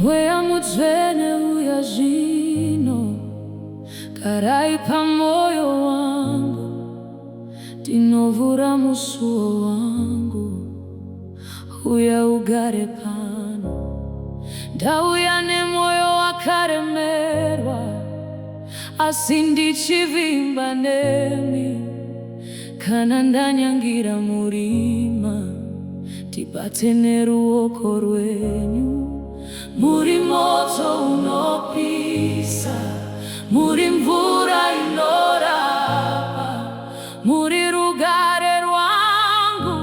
Mweya mudzvene uya zvino, garai pamoyo wangu, ndinovhura musuwo wangu, uya ugare pano. Ndauya nemwoyo wakaremerwa, asi ndichivimba nemi. Kana ndanyangira murima, ndibate neruoko rwenyu. Muri moto unopisa, muri mvura inorapa, muri rugare rwangu,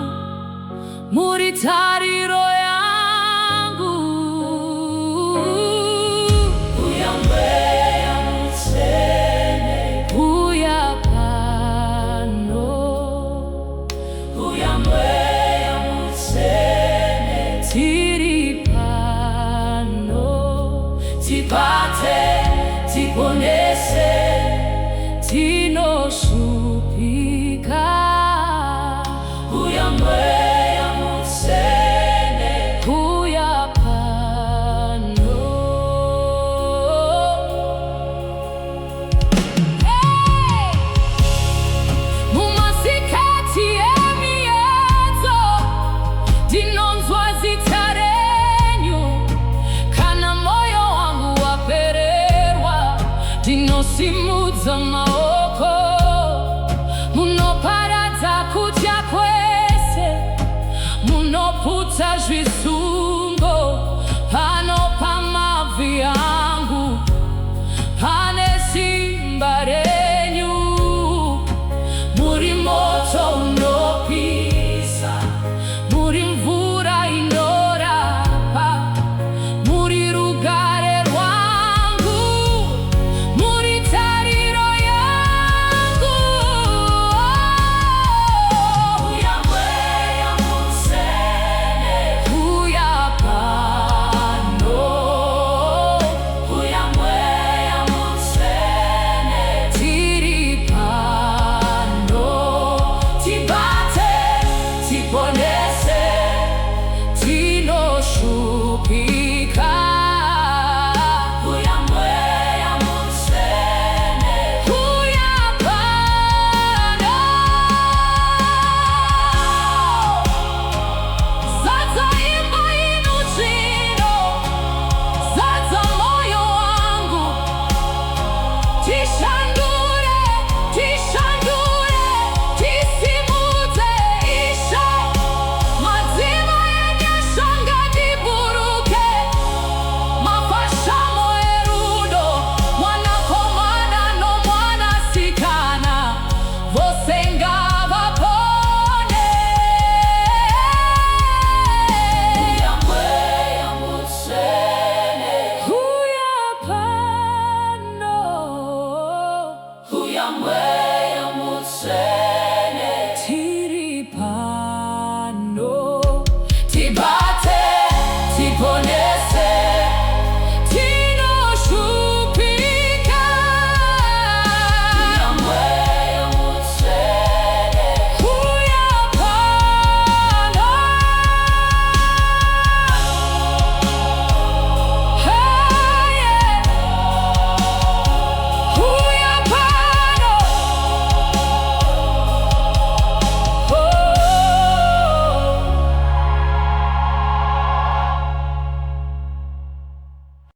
muri tariro yangu. Uya Mweya mutsvene, uya pano. Uya Mweya mutsvene, tiri pano. Tibate, tiponese, tinoshupika. Uya Mweya mutsvene, uya pano. Hey! Mumasikati emiedzo, ndinonzwa zita renyu. Kana moyo wangu wapererwa, ndinosimudza maoko. Munoparadza kutya kwese, munoputsa zvisu